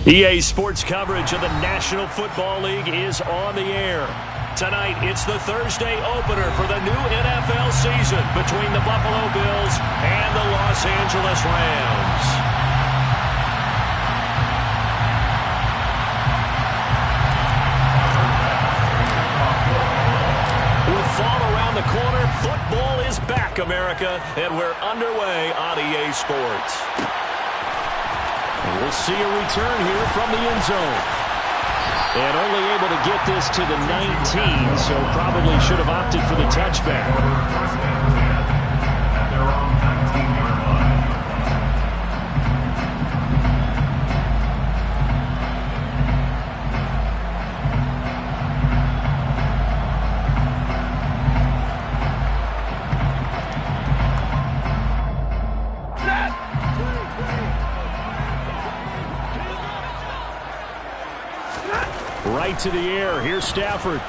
EA Sports coverage of the National Football League is on the air. Tonight, it's the Thursday opener for the new NFL season between the Buffalo Bills and the Los Angeles Rams. With fall around the corner, football is back, America, and we're underway on EA Sports. And we'll see a return here from the end zone. And only able to get this to the 19, so probably should have opted for the touchback. Right to the air. Here's Stafford.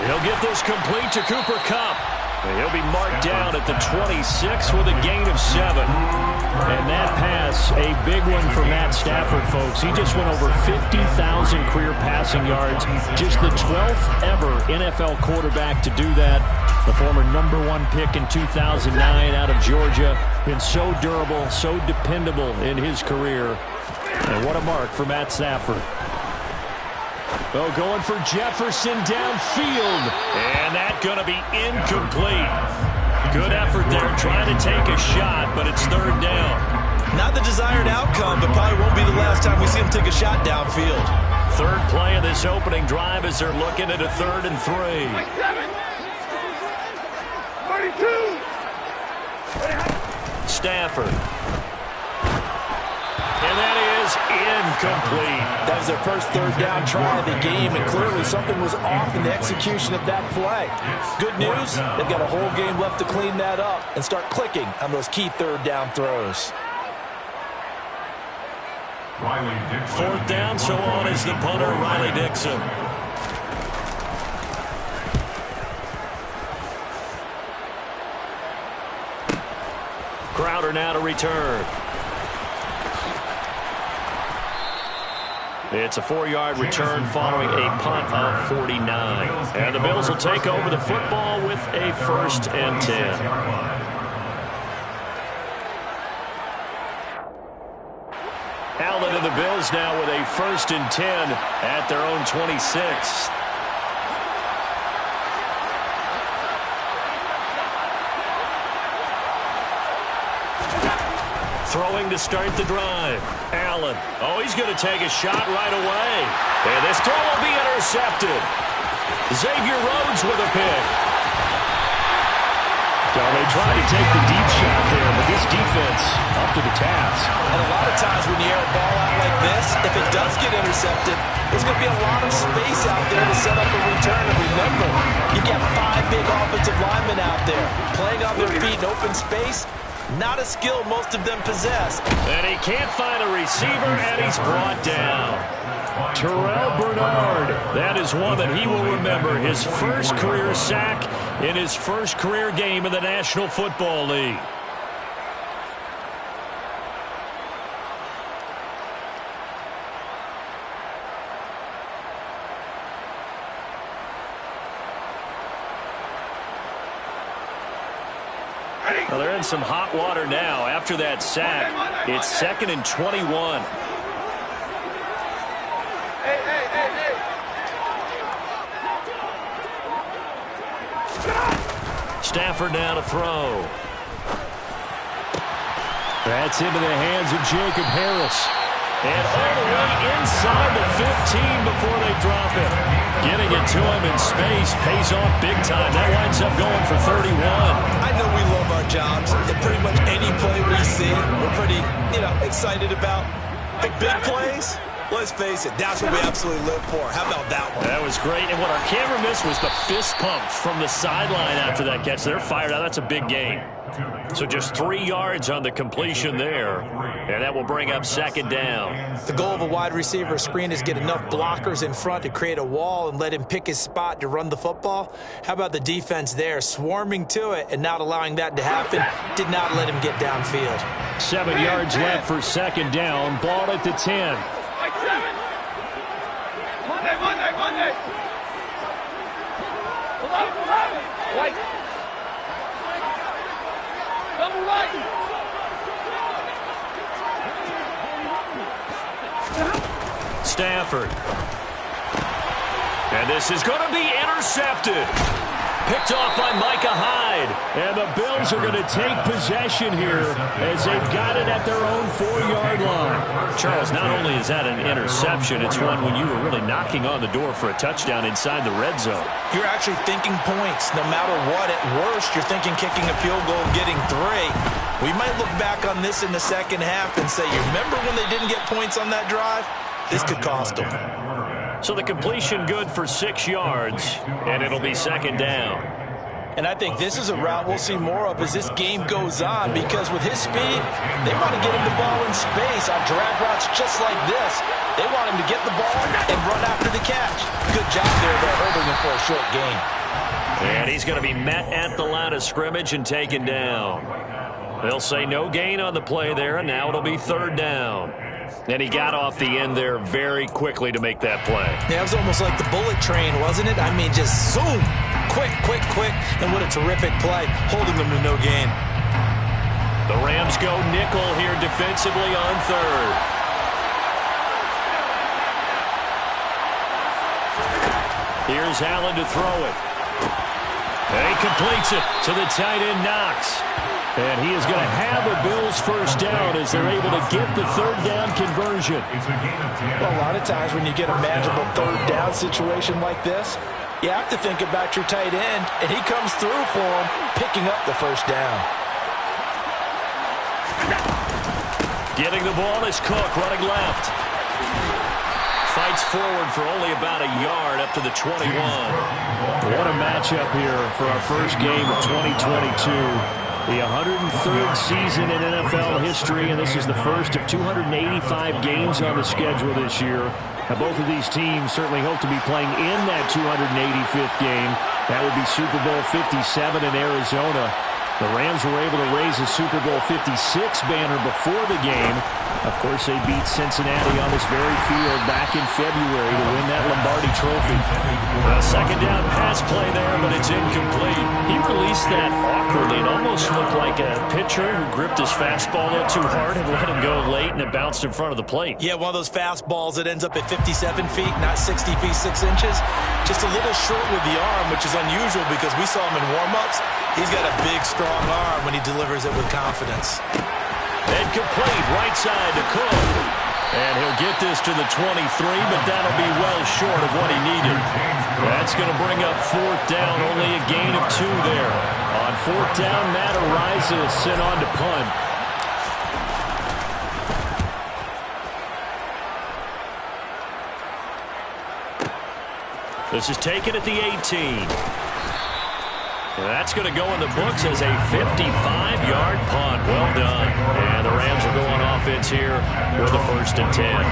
He'll get this complete to Cooper Kupp. And he'll be marked down at the 26 with a gain of 7. And that pass, a big one for Matt Stafford, folks. He just went over 50,000 career passing yards. Just the 12th ever NFL quarterback to do that. The former #1 pick in 2009 out of Georgia. Been so durable, so dependable in his career. And what a mark for Matt Stafford. Oh, going for Jefferson downfield. And that's going to be incomplete. Good effort there trying to take a shot, but it's third down. Not the desired outcome, but probably won't be the last time we see him take a shot downfield. Third play of this opening drive as they're looking at a 3rd and 3. 32. Stafford. And that is incomplete. That was their first third down try of the game, and clearly something was off in the execution of that play. Good news, they've got a whole game left to clean that up and start clicking on those key third down throws. 4th down, so on is the punter, Riley Dixon. Crowder now to return. It's a 4-yard return following a punt of 49. And the Bills will take over the football with a 1st and 10. Allen and the Bills now with a 1st and 10 at their own 26. Throwing to start the drive. Allen. Oh, he's going to take a shot right away. And this throw will be intercepted. Xavier Rhodes with a pick. So they try to take the deep shot there, but this defense up to the task. And a lot of times when you air a ball out like this, if it does get intercepted, there's going to be a lot of space out there to set up a return. And remember, you've got 5 big offensive linemen out there playing on their feet in open space. Not a skill most of them possess. And he can't find a receiver, and he's brought down. Terrell Bernard. That is one that he will remember. His first career sack in his first career game in the National Football League. Well, they're in some hot water now. After that sack, it's 2nd and 21. Stafford now to throw. That's into the hands of Jacob Harris. And all the way inside the 15 before they drop it. Getting it to him in space pays off big time. That winds up going for 31. I know we love our jobs. And pretty much any play we see, we're pretty, excited about. The big plays, Let's face it, that's what we absolutely live for. How about that one? That was great. And what our camera missed was the fist pump from the sideline after that catch. They're fired out. That's a big gain. So just 3 yards on the completion there. And that will bring up second down. The goal of a wide receiver screen is get enough blockers in front to create a wall and let him pick his spot to run the football. How about the defense there, swarming to it and not allowing that to happen? Did not let him get downfield. 7 yards left for second down. Ball at the 10. Monday. White. Double right. Stafford. And this is going to be intercepted. Picked off by Micah Hyde. And the Bills are going to take possession here as they've got it at their own 4-yard line. Charles, not only is that an interception, it's one when you were really knocking on the door for a touchdown inside the red zone. You're actually thinking points. No matter what, at worst, you're thinking kicking a field goal and getting 3. We might look back on this in the second half and say, you remember when they didn't get points on that drive? This could cost them. So the completion good for 6 yards, and it'll be second down. And I think this is a route we'll see more of as this game goes on, because with his speed, they want to get him the ball in space on drag routes just like this. They want him to get the ball and run after the catch. Good job there, though, holding him for a short gain. And he's going to be met at the line of scrimmage and taken down. They'll say no gain on the play there, and now it'll be third down. And he got off the end there very quickly to make that play. Yeah, it was almost like the bullet train, wasn't it? I mean, just zoom. Quick. And what a terrific play, holding them to no gain. The Rams go nickel here defensively on third. Here's Allen to throw it. And he completes it to the tight end, Knox. And he is going to have a Bills first down as they're able to get the third down conversion. Well, a lot of times when you get a manageable third down situation like this, you have to think about your tight end, and he comes through for him, picking up the first down. Getting the ball is Cook, running left. Fights forward for only about a yard up to the 21. What a matchup here for our first game of 2022. The 103rd season in NFL history, and this is the first of 285 games on the schedule this year. Now, both of these teams certainly hope to be playing in that 285th game. That would be Super Bowl 57 in Arizona. The Rams were able to raise a Super Bowl 56 banner before the game. Of course, they beat Cincinnati on this very field back in February to win that Lombardi Trophy. A second down pass play there, but it's incomplete. He released that awkwardly. It almost looked like a pitcher who gripped his fastball a little too hard and let him go late, and it bounced in front of the plate. Yeah, one of those fastballs that ends up at 57 feet, not 60 feet, 6 inches. Just a little short with the arm, which is unusual because we saw him in warm-ups. He's got a big, strong arm when he delivers it with confidence. And complete, right side to Cook. And he'll get this to the 23, but that'll be well short of what he needed. That's going to bring up fourth down, only a gain of 2 there. On fourth down, Matt Araiza is sent on to punt. This is taken at the 18. And that's going to go in the books as a 55-yard punt. Well done. And the Rams are going offense here with a 1st and 10.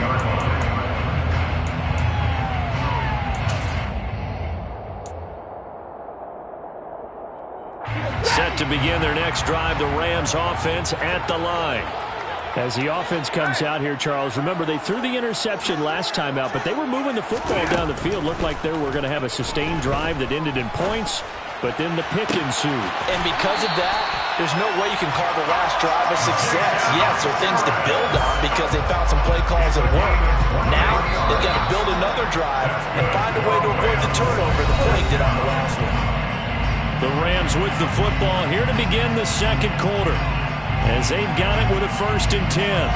Set to begin their next drive, the Rams offense at the line. As the offense comes out here, Charles, remember they threw the interception last time out, but they were moving the football down the field. Looked like they were going to have a sustained drive that ended in points, but then the pick ensued. And because of that, there's no way you can call the last drive a success. Yes, there are things to build on because they found some play calls that work. Now, they've got to build another drive and find a way to avoid the turnover the play did on the last one. The Rams with the football here to begin the second quarter, as they've got it with a 1st and 10.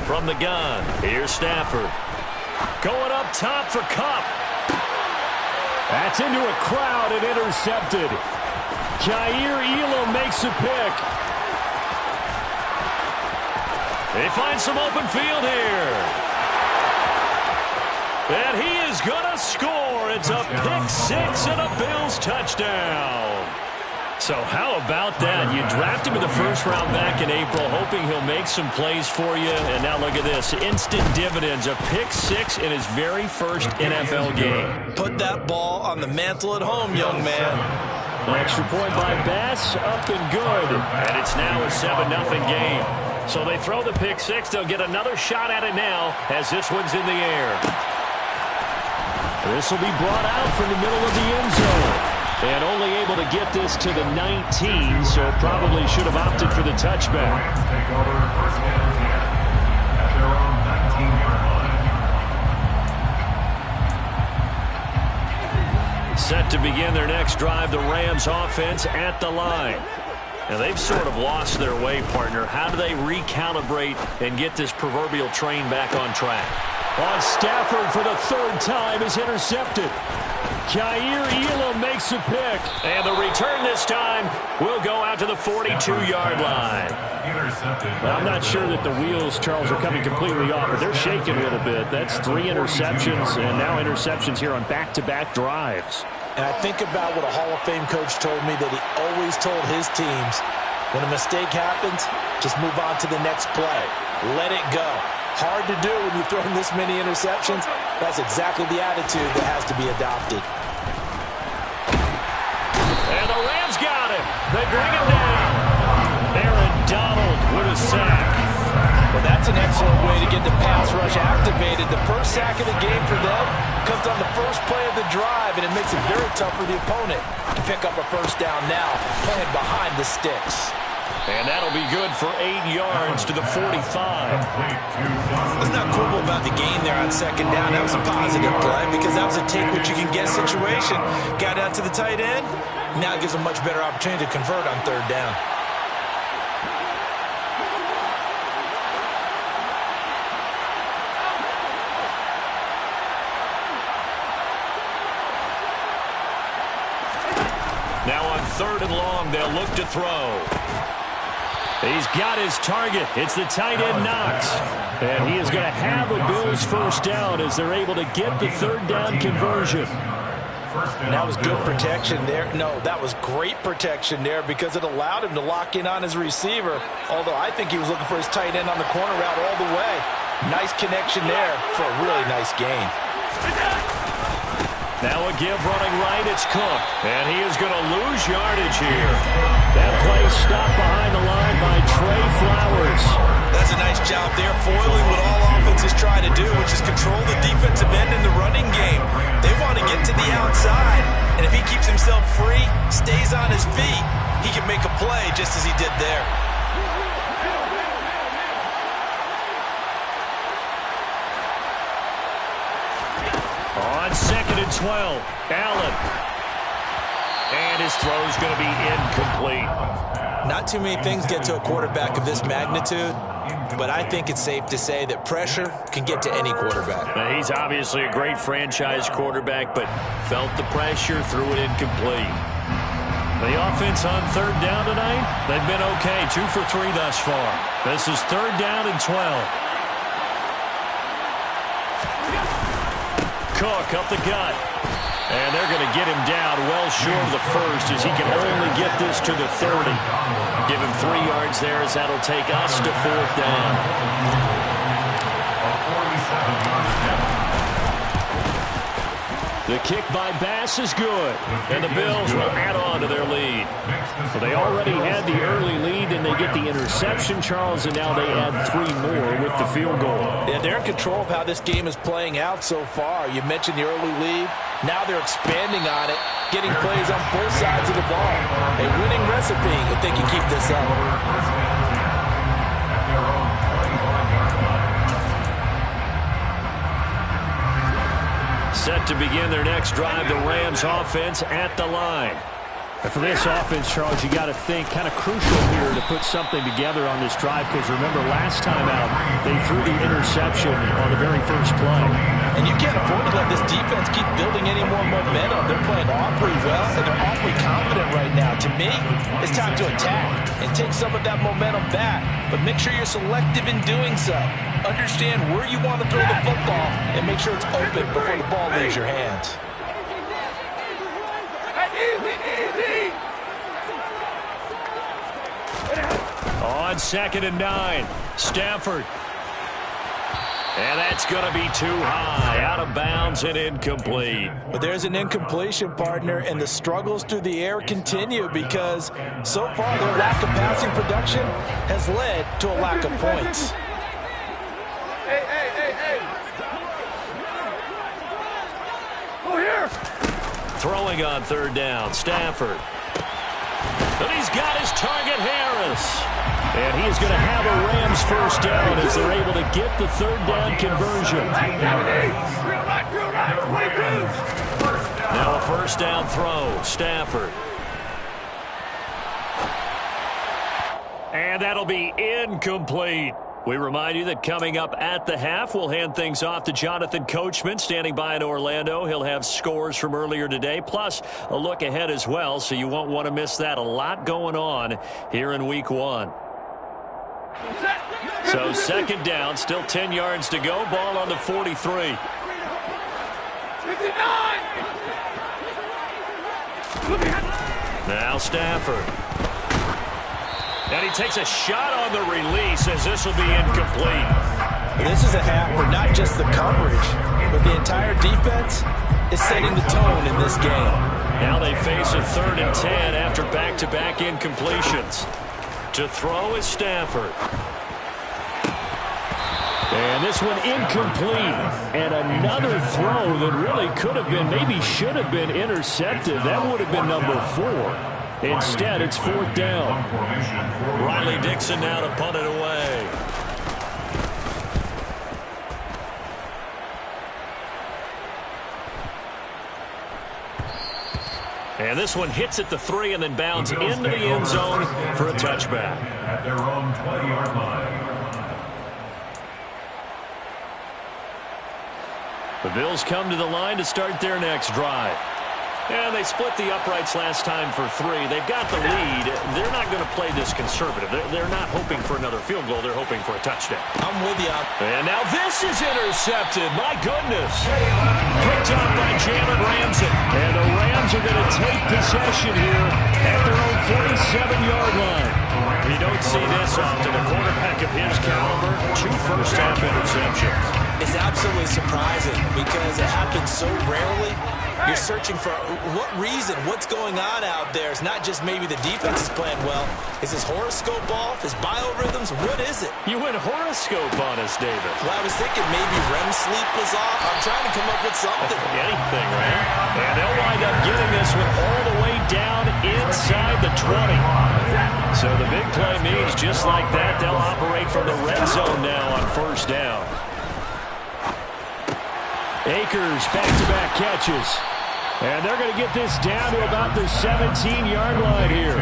From the gun, here's Stafford. Going up top for Kupp. That's into a crowd and intercepted. Jair Elam makes a pick. They find some open field here. And he is going to score. It's a pick six and a Bills touchdown. So how about that? You draft him in the first round back in April, hoping he'll make some plays for you. And now look at this. Instant dividends. A pick six in his very first NFL game. Put that ball on the mantle at home, young man. An extra point by Bass, up and good. And it's now a 7-0 game. So they throw the pick six. They'll get another shot at it now as this one's in the air. This will be brought out from the middle of the end zone. And only able to get this to the 19, so probably should have opted for the touchback. Take over first and 10 at their own 19-yard line. Set to begin their next drive, the Rams offense at the line. Now they've sort of lost their way, partner. How do they recalibrate and get this proverbial train back on track? On Stafford for the third time is intercepted. Jair Elam makes a pick. And the return this time will go out to the 42-yard line. Well, I'm not sure that the wheels, Charles, are coming completely off, but they're shaking a little bit. That's 3 interceptions, and now interceptions here on back-to-back drives. And I think about what a Hall of Fame coach told me, that he always told his teams, when a mistake happens, just move on to the next play. Let it go. Hard to do when you've thrown this many interceptions. That's exactly the attitude that has to be adopted. And the Rams got him. They bring him down. Aaron Donald with a sack. Well, that's an excellent way to get the pass rush activated. The first sack of the game for them comes on the first play of the drive, and it makes it very tough for the opponent to pick up a first down now, playing behind the sticks. And that'll be good for 8 yards to the 45. Let's not quibble about the gain there on second down. That was a positive play because that was a take-what-you-can-get situation. Got out to the tight end. Now it gives a much better opportunity to convert on third down. Now on third and long, they'll look to throw. He's got his target. It's the tight end Knox. And he is going to have a Bills first down as they're able to get the third down conversion. And that was good protection there. No, that was great protection there because it allowed him to lock in on his receiver. Although I think he was looking for his tight end on the corner route all the way. Nice connection there for a really nice gain. Now a give running right, it's Cook. And he is going to lose yardage here. That play stopped behind the line by Trey Flowers. That's a nice job there, foiling what all offenses try to do, which is control the defensive end in the running game. They want to get to the outside, and if he keeps himself free, stays on his feet, he can make a play just as he did there. On 2nd and 12, Allen. And his throw's going to be incomplete. Not too many things get to a quarterback of this magnitude, but I think it's safe to say that pressure can get to any quarterback. Now, he's obviously a great franchise quarterback, but felt the pressure, threw it incomplete. The offense on third down tonight, they've been okay, 2 for 3 thus far. This is third down and 12. Cook up the gut. And they're going to get him down well short of the first as he can only get this to the 30. Give him 3 yards there as that'll take us to fourth down. The kick by Bass is good, and the Bills will add on to their lead. So they already had the early lead, and they get the interception, Charles, and now they add 3 more with the field goal. Yeah, they're in control of how this game is playing out so far. You mentioned the early lead. Now they're expanding on it, getting plays on both sides of the ball. A winning recipe if they can keep this up. Set to begin their next drive, the Rams offense at the line. And for this offense, Charles, you got to think kind of crucial here to put something together on this drive, because remember last time out they threw the interception on the very first play. And you can't afford to let this defense keep building any more momentum. They're playing awfully well, and they're awfully confident right now. To me, it's time to attack and take some of that momentum back, but make sure you're selective in doing so. Understand where you want to throw the football and make sure it's open before the ball leaves your hands. On 2nd and 9, Stafford. And that's going to be too high, out of bounds and incomplete. But there's an incompletion, partner, and the struggles through the air continue because so far their lack of passing production has led to a lack of points. Hey. Go here. Throwing on 3rd down, Stafford. And he's got his target, Harris. And he is going to have a Rams first down as they're able to get the 3rd down conversion. Now a first down throw, Stafford. And that'll be incomplete. We remind you that coming up at the half, we'll hand things off to Jonathan Coachman standing by in Orlando. He'll have scores from earlier today, plus a look ahead as well, so you won't want to miss that. A lot going on here in Week 1. So 2nd down, still 10 yards to go. Ball on the 43. 59. Now Stafford. And he takes a shot on the release as this will be incomplete. This is a half where not just the coverage, but the entire defense is setting the tone in this game. Now they face a 3rd and 10 after back-to-back incompletions. To throw is Stafford. And this one incomplete. And another throw that really could have been, maybe should have been intercepted. That would have been number 4. Instead, it's 4th down. Riley Dixon now to punt it away. And this one hits at the 3 and then bounds into the end zone for a touchback. At their own 20-yard line. The Bills come to the line to start their next drive. And they split the uprights last time for 3. They've got the lead. They're not going to play this conservative. They're not hoping for another field goal. They're hoping for a touchdown. I'm with you. And now this is intercepted. My goodness. Picked up by Jalen Ramsey. And the Rams are going to take possession here at their own 47-yard line. You don't see this often. A quarterback of his caliber, 2 first-half interceptions. It's absolutely surprising because it happens so rarely. You're searching for what reason, what's going on out there. It's not just maybe the defense is playing well. Is his horoscope off? His biorhythms? What is it? You went horoscope on us, David. Well, I was thinking maybe REM sleep was off. I'm trying to come up with something. Anything, right? And they'll wind up getting this one all the way down inside the 20. So the big play means just like that, they'll operate from the red zone now on first down. Akers back-to-back catches. And they're going to get this down to about the 17-yard line here.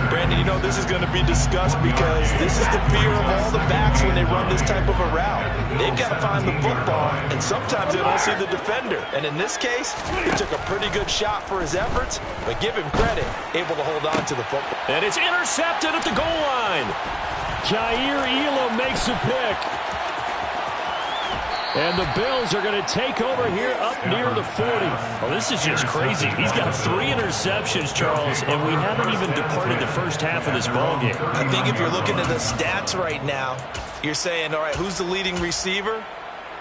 Brandon, you know this is going to be discussed because this is the fear of all the backs when they run this type of a route. They've got to find the football, and sometimes they don't see the defender. And in this case, he took a pretty good shot for his efforts, but give him credit, able to hold on to the football. And it's intercepted at the goal line. Jair Elam makes a pick. And the Bills are going to take over here up near the 40. Well, this is just crazy. He's got 3 interceptions, Charles, and we haven't even departed the first half of this ballgame. I think if you're looking at the stats right now, you're saying, all right, who's the leading receiver?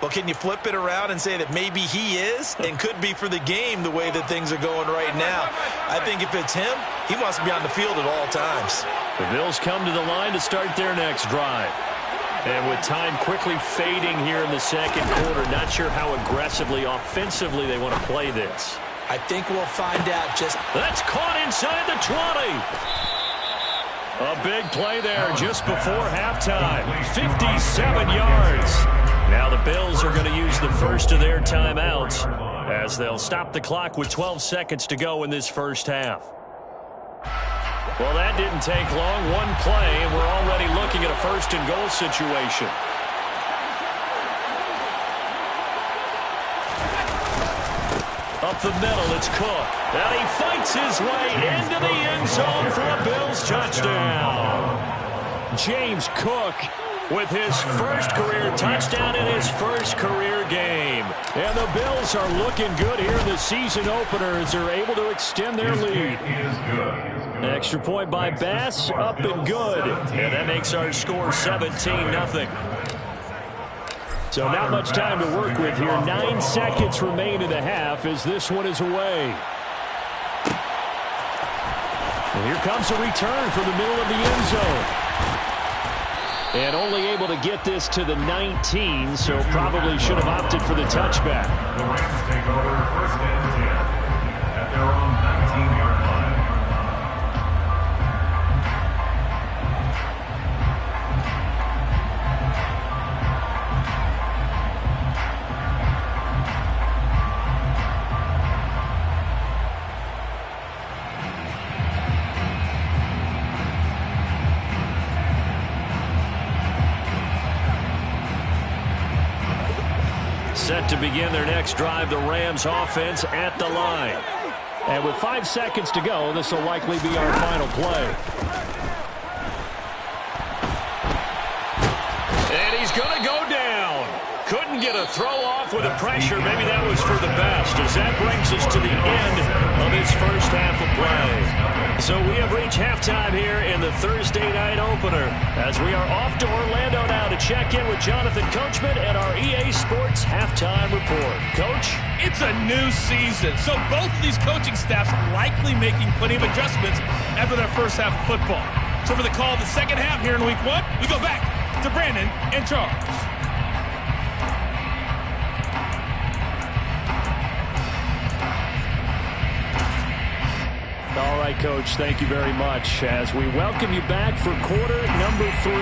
Well, can you flip it around and say that maybe he is and could be for the game the way that things are going right now? I think if it's him, he must be on the field at all times. The Bills come to the line to start their next drive. And with time quickly fading here in the second quarter, not sure how aggressively, offensively they want to play this. I think we'll find out just... That's caught inside the 20. A big play there just before halftime. 57 yards. Now the Bills are going to use the first of their timeouts as they'll stop the clock with 12 seconds to go in this first half. Well, that didn't take long. One play, and we're already looking at a first-and-goal situation. Up the middle, it's Cook. And he fights his way into the end zone for a Bills touchdown. James Cook with his first career touchdown in his first career game. And the Bills are looking good here in the season opener as they're able to extend their lead. Extra point by Bass, up and good. And that makes our score 17-0. So not much time to work with here. 9 seconds remain in the half as this one is away. And here comes a return from the middle of the end zone. And only able to get this to the 19, so probably should have opted for the touchback. The Rams take over first and 10 at their own 19-yard line. Set to begin their next drive, the Rams offense at the line. And with 5 seconds to go, this will likely be our final play. And he's going to go down. Couldn't get a throw off with the pressure. Maybe that was for the best, as that brings us to the end of his first half of play. So we have reached halftime here in the Thursday night opener, as we are off to Orlando now to check in with Jonathan Coachman and our EA Sports halftime report. Coach? It's a new season, so both of these coaching staffs are likely making plenty of adjustments after their first half of football. So for the call of the second half here in week 1, we go back to Brandon and Charles. All right, Coach, thank you very much as we welcome you back for quarter number 3.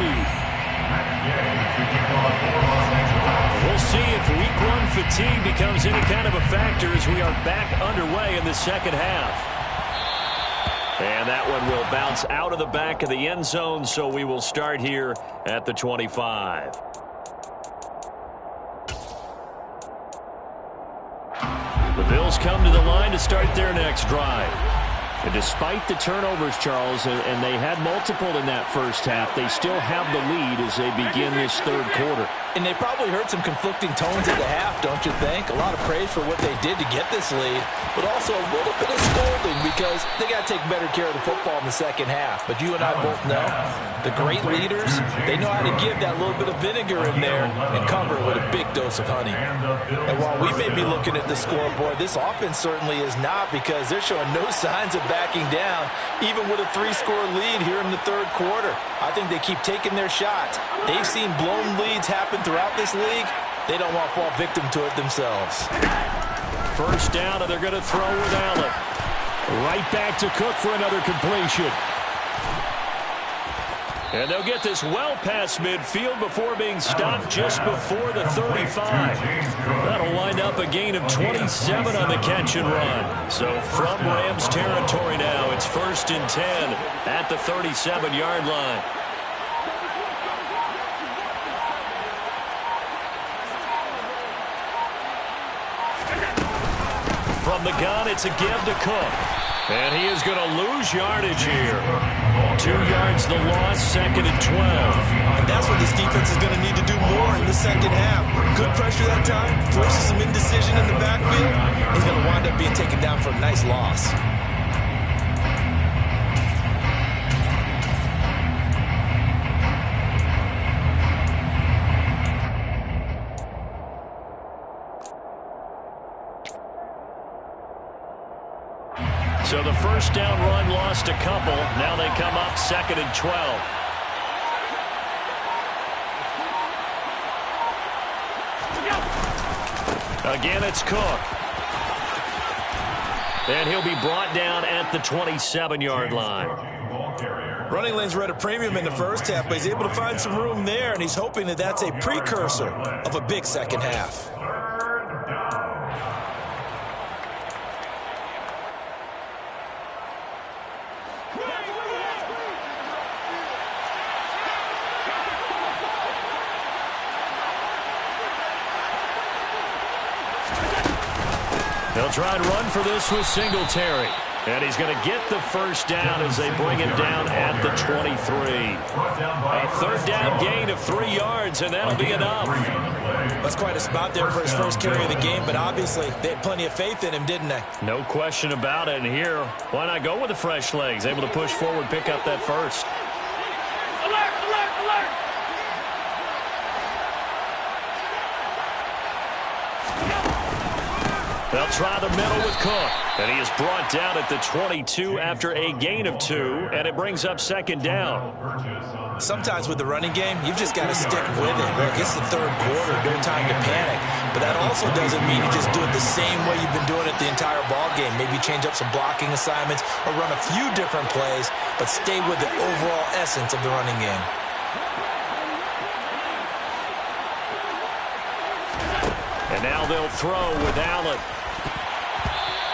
We'll see if week 1 fatigue becomes any kind of a factor as we are back underway in the second half. And that one will bounce out of the back of the end zone, so we will start here at the 25. The Bills come to the line to start their next drive. And despite the turnovers, Charles, and they had multiple in that first half, they still have the lead as they begin this third quarter. And they probably heard some conflicting tones at the half, don't you think? A lot of praise for what they did to get this lead, but also a little bit of scolding because they got to take better care of the football in the second half. But you and I both know the great leaders, they know how to give that little bit of vinegar in there and cover it with a big dose of honey. And while we may be looking at the scoreboard, this offense certainly is not, because they're showing no signs of backing down, even with a 3-score lead here in the third quarter. I think they keep taking their shots. They've seen blown leads happen throughout this league. They don't want to fall victim to it themselves. First down, and they're going to throw with Allen. Right back to Cook for another completion. And they'll get this well past midfield before being stopped just before the 35. That'll wind up a gain of 27 on the catch and run. So from Rams territory now, it's 1st and 10 at the 37-yard line. From the gun, it's a give to Cook. And he is going to lose yardage here. 2 yards the loss, 2nd and 12. And that's what this defense is going to need to do more in the second half. Good pressure that time, forces some indecision in the backfield. He's going to wind up being taken down for a nice loss. So the first down run lost a couple. Now they come up 2nd and 12. Again, it's Cook. And he'll be brought down at the 27-yard line. Running lanes were at a premium in the first half, but he's able to find some room there, and he's hoping that that's a precursor of a big second half. They'll try and run for this with Singletary. And he's going to get the first down as they bring him down at the 23. A third down gain of 3 yards, and that'll be enough. That's quite a spot there for his first carry of the game, but obviously they had plenty of faith in him, didn't they? No question about it. And here, why not go with the fresh legs? Able to push forward, pick up that first. Alert, alert, alert! They'll try the middle with Cook. And he is brought down at the 22 after a gain of 2, and it brings up second down. Sometimes with the running game, you've just got to stick with it. Look, it's the third quarter, no time to panic. But that also doesn't mean you just do it the same way you've been doing it the entire ball game. Maybe change up some blocking assignments or run a few different plays, but stay with the overall essence of the running game. And now they'll throw with Allen.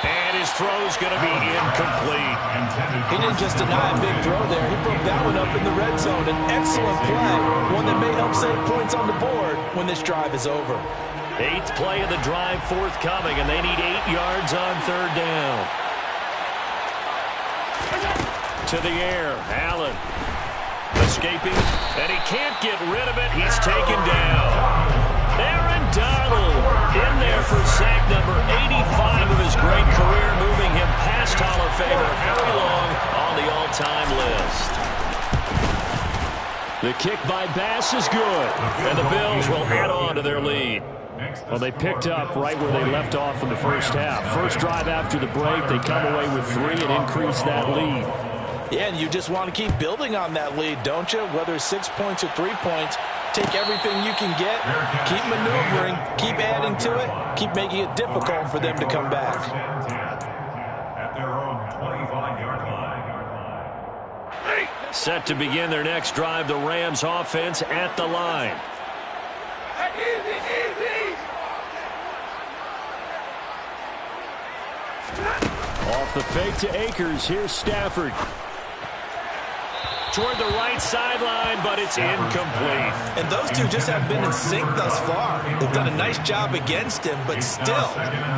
And his throw's going to be incomplete. He didn't just deny a big throw there. He broke that one up in the red zone. An excellent play. One that may help save points on the board when this drive is over. 8th play of the drive forthcoming, and they need 8 yards on third down. To the air, Allen. Escaping, and he can't get rid of it. He's taken down. Aaron Donald in there for sack number 85 of his great career, moving him past Hall of Famer Harry Long on the all-time list. The kick by Bass is good, and the Bills will add on to their lead. Well, they picked up right where they left off in the first half. First drive after the break, they come away with 3 and increase that lead. Yeah, and you just want to keep building on that lead, don't you? Whether it's 6 points or 3 points, take everything you can get, keep maneuvering, keep adding to it, keep making it difficult for them to come back. At their own 25-yard line. Set to begin their next drive, the Rams offense at the line. Easy, easy! Off the fake to Akers, here's Stafford. Toward the right sideline, but it's incomplete. And those two just have been in sync thus far. They've done a nice job against him, but still,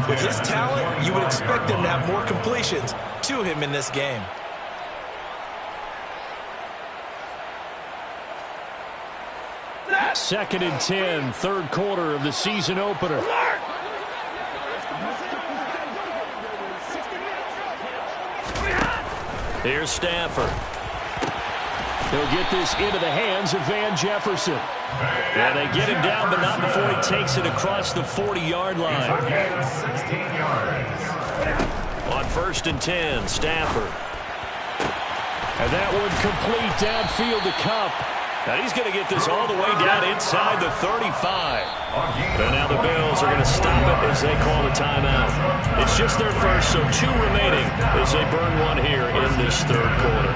with his talent, you would expect him to have more completions to him in this game. Second and 10, third quarter of the season opener. Here's Stafford. He'll get this into the hands of Van Jefferson. And they get him down, but not before he takes it across the 40-yard line. On 1st and 10, Stafford. And that one complete downfield to Kupp. Now he's going to get this all the way down inside the 35. And now the Bills are going to stop it as they call the timeout. It's just their first, so 2 remaining as they burn one here in this third quarter.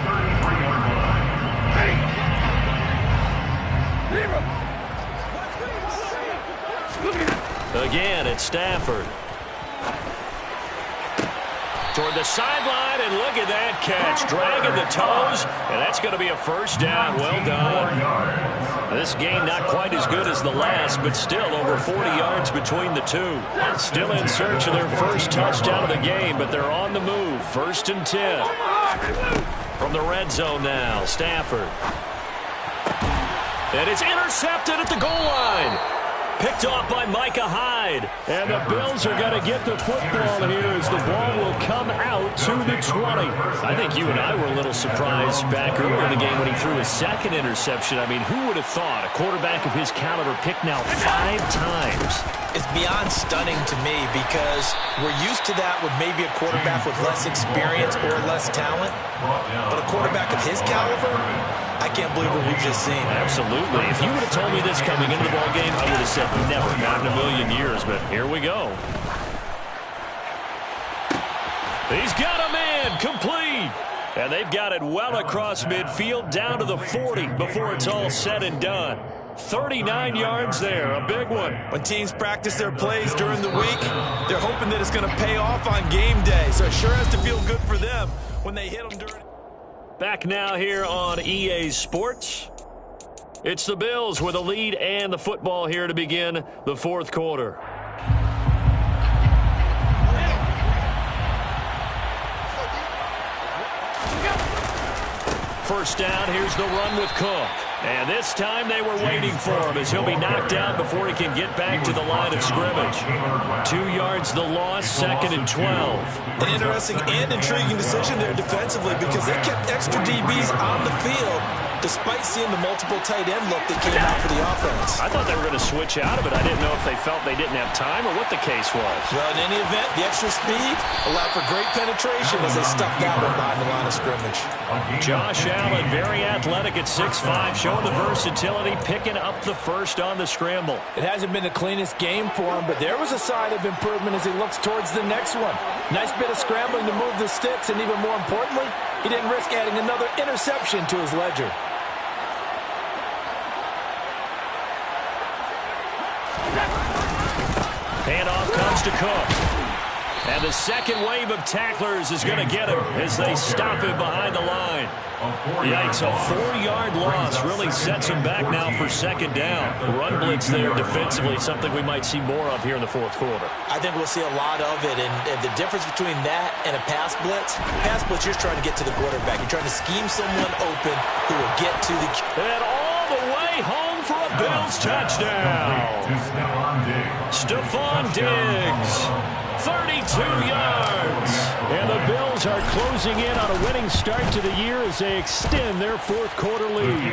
Again, it's Stafford. Toward the sideline, and look at that catch. Dragging the toes, and that's going to be a first down. Well done. This game not quite as good as the last, but still over 40 yards between the two. Still in search of their first touchdown of the game, but they're on the move. 1st and 10. From the red zone now, Stafford. And it's intercepted at the goal line. Picked off by Micah Hyde. And the Bills are going to get the football here as the ball will come out to the 20. I think you and I were a little surprised back earlier in the game when he threw his second interception. I mean, who would have thought a quarterback of his caliber picked now 5 times? It's beyond stunning to me because we're used to that with maybe a quarterback with less experience or less talent. But a quarterback of his caliber, I can't believe what we've just seen. Absolutely. If you would have told me this coming into the ballgame, I would have said never, not in a million years. But here we go. He's got a man complete. And they've got it well across midfield down to the 40 before it's all said and done. 39 yards there, a big one. When teams practice their plays during the week, they're hoping that it's going to pay off on game day. So it sure has to feel good for them when they hit them during. Back now here on EA Sports. It's the Bills with a lead and the football here to begin the fourth quarter. first down. Here's the run with Cook. And this time they were waiting for him as he'll be knocked down before he can get back to the line of scrimmage. 2 yards the loss, 2nd and 12. An interesting and intriguing decision there defensively because they kept extra DBs on the field despite seeing the multiple tight end look that came out for the offense. I thought they were going to switch out of it. I didn't know if they felt they didn't have time or what the case was. Well, in any event, the extra speed allowed for great penetration as they stuffed that one behind the line of scrimmage. Josh Allen, very athletic at 6'5", showing the versatility, picking up the first on the scramble. It hasn't been the cleanest game for him, but there was a sign of improvement as he looks towards the next one. Nice bit of scrambling to move the sticks, and even more importantly, he didn't risk adding another interception to his ledger. Handoff comes to Cook. And the second wave of tacklers is going to get him as they stop him behind the line. Yikes, a 4-yard loss really sets him back now for 2nd down. Run blitz there defensively, something we might see more of here in the 4th quarter. I think we'll see a lot of it, and the difference between that and a pass blitz, you're trying to get to the quarterback. You're trying to scheme someone open who will get to the... And all the way home for a Bills touchdown. Stephon Diggs. 32 yards. And the Bills are closing in on a winning start to the year as they extend their 4th quarter lead.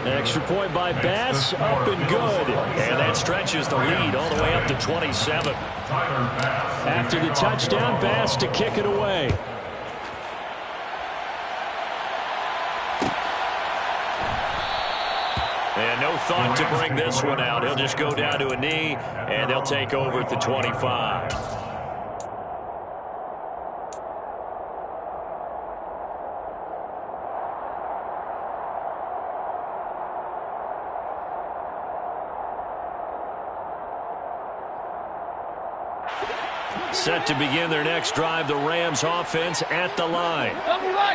Extra point by Bass, up and good. And that stretches the lead all the way up to 27. After the touchdown, Bass to kick it away. And no thought to bring this one out. He'll just go down to a knee, and they'll take over at the 25. Set to begin their next drive, the Rams offense at the line.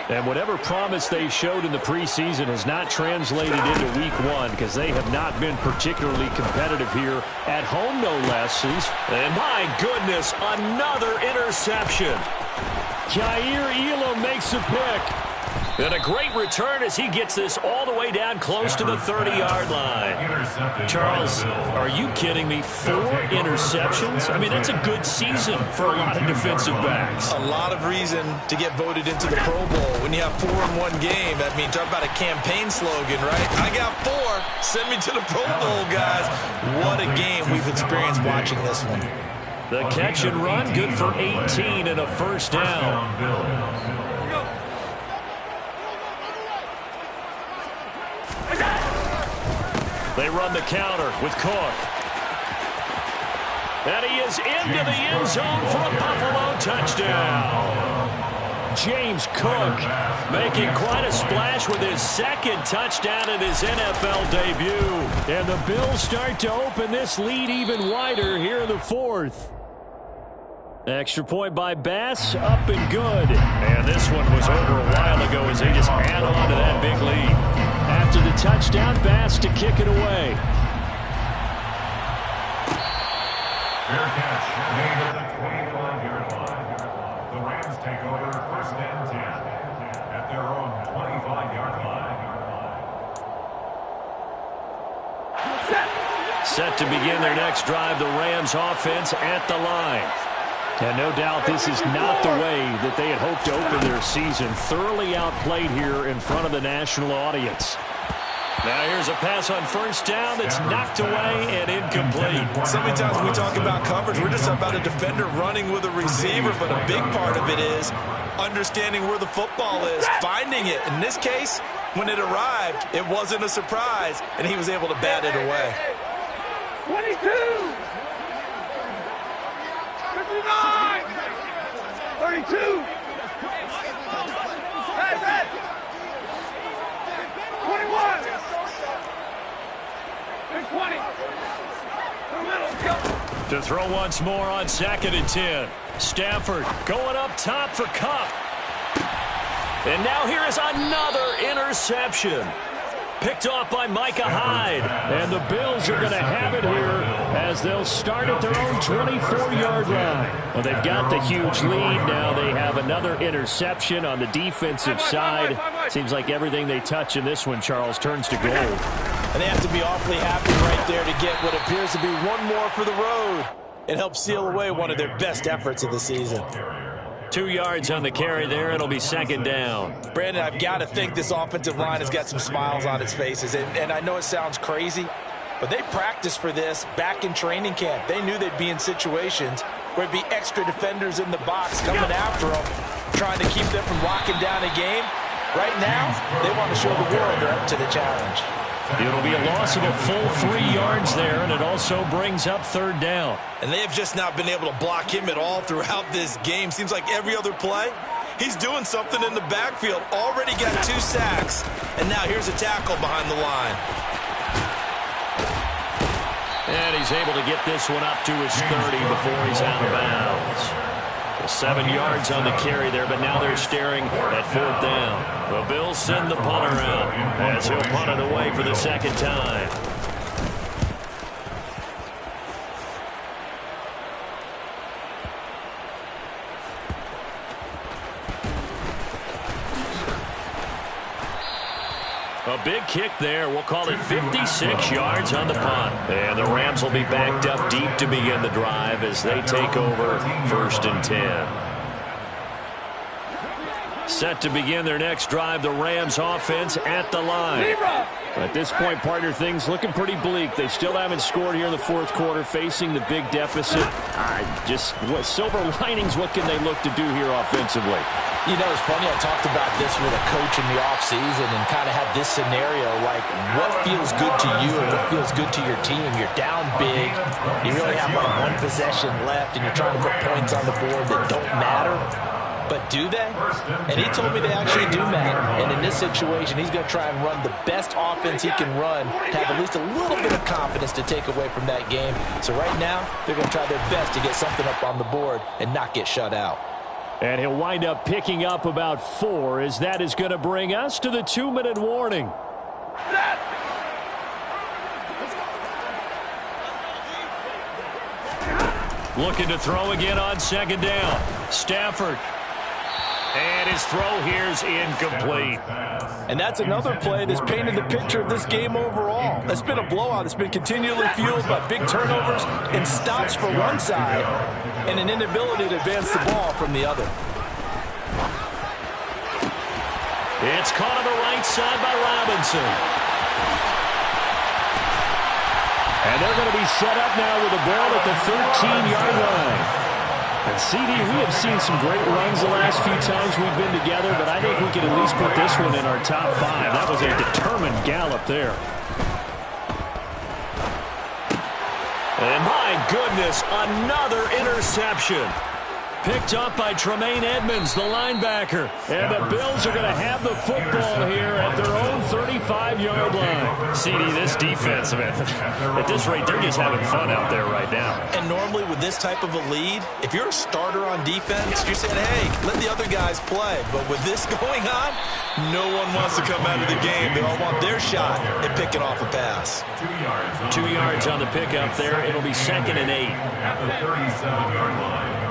And whatever promise they showed in the preseason has not translated into week 1 because they have not been particularly competitive here at home, no less. And my goodness, another interception. Jair Elam makes a pick. And a great return as he gets this all the way down close to the 30-yard line. Charles, are you kidding me? 4 interceptions? I mean, that's a good season for a lot of defensive backs. A lot of reason to get voted into the Pro Bowl. When you have 4 in one game, I mean, talk about a campaign slogan, right? I got 4. Send me to the Pro Bowl, guys. What a game we've experienced watching this one. The catch and run, good for 18 and a first down. They run the counter with Cook. And he is into the end zone for a Buffalo touchdown. James Cook making quite a splash with his 2nd touchdown in his NFL debut. And the Bills start to open this lead even wider here in the 4th. Extra point by Bass, up and good. And this one was over a while ago as they just add on to that big lead. After the touchdown, Bass to kick it away. Fair catch made at the 25-yard line. The Rams take over 1st and 10 at their own 25-yard line. Set to begin their next drive, the Rams offense at the line. And no doubt this is not the way that they had hoped to open their season. Thoroughly outplayed here in front of the national audience. Now here's a pass on first down that's knocked away and incomplete. So many times when we talk about coverage, we're just about a defender running with a receiver, but a big part of it is understanding where the football is, finding it. In this case, when it arrived, it wasn't a surprise, and he was able to bat it away. 22! 59! 32! Head! 21! And 20! To throw once more on 2nd and 10. Stafford going up top for Kupp. And now here is another interception. Picked off by Micah Hyde. And the Bills are going to have it here as they'll start at their own 24-yard line. Well, they've got the huge lead. Now they have another interception on the defensive side. Seems like everything they touch in this one, Charles, turns to gold. And they have to be awfully happy right there to get what appears to be one more for the road. It helps seal away one of their best efforts of the season. 2 yards on the carry there. It'll be second down. Brandon, I've got to think this offensive line has got some smiles on its faces. And I know it sounds crazy, but they practiced for this back in training camp. They knew they'd be in situations where it'd be extra defenders in the box coming after them, trying to keep them from locking down a game. Right now, they want to show the world they're up to the challenge. It'll be a loss of a full 3 yards there, and it also brings up third down. And they have just not been able to block him at all throughout this game. Seems like every other play, he's doing something in the backfield. Already got 2 sacks, and now here's a tackle behind the line. And he's able to get this one up to his 30 before he's out of bounds. 7 yards on the carry there, but now they're staring at fourth down. The Bills send the punter out as he'll punt it away for the second time. A big kick there. We'll call it 56 yards on the punt. And the Rams will be backed up deep to begin the drive as they take over 1st and 10. Set to begin their next drive, the Rams offense at the line. At this point, partner, things looking pretty bleak. They still haven't scored here in the fourth quarter, facing the big deficit. What silver linings, what can they look to do here offensively? You know, it's funny, I talked about this with a coach in the offseason and kind of had this scenario, like what feels good to you and what feels good to your team. You're down big, you really have like 1 possession left, and you're trying to put points on the board that don't matter. But do they? And he told me they actually do matter. And in this situation, he's going to try and run the best offense he can run to have at least a little bit of confidence to take away from that game. So right now, they're going to try their best to get something up on the board and not get shut out. And he'll wind up picking up about 4 as that is going to bring us to the 2-minute warning. Looking to throw again on second down. Stafford. And his throw here is incomplete. And that's another play that's painted the picture of this game overall. It's been a blowout. It's been continually fueled by big turnovers and stops for one side and an inability to advance the ball from the other. It's caught on the right side by Robinson. And they're going to be set up now with the ball at the 13-yard line. And CD, we have seen some great runs the last few times we've been together, but I think we can at least put this one in our top 5. That was a determined gallop there. And my goodness, another interception. Picked up by Tremaine Edmonds, the linebacker. And the Bills are going to have the football here at their own 35-yard line. CD, this defense, man, at this rate, they're just having fun out there right now. And normally with this type of a lead, if you're a starter on defense, you're saying, hey, let the other guys play. But with this going on, no one wants to come out of the game. They all want their shot at picking off a pass. 2 yards on the pickup there. It'll be 2nd and 8. At the 37-yard line.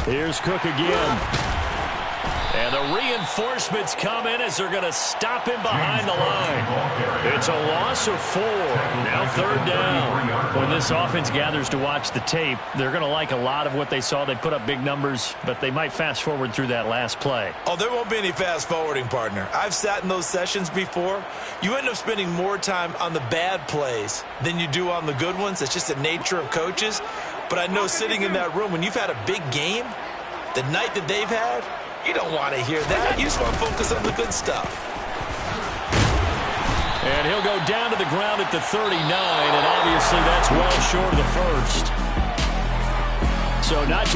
Here's Cook again. And the reinforcements come in as they're going to stop him behind the line. It's a loss of 4. Now third down. When this offense gathers to watch the tape, they're going to like a lot of what they saw. They put up big numbers, but they might fast forward through that last play. Oh, there won't be any fast forwarding, partner. I've sat in those sessions before. You end up spending more time on the bad plays than you do on the good ones. It's just the nature of coaches. But I know sitting in that room, when you've had a big game, the night that they've had, you don't want to hear that. You just want to focus on the good stuff. And he'll go down to the ground at the 39, and obviously that's well short of the first. So not just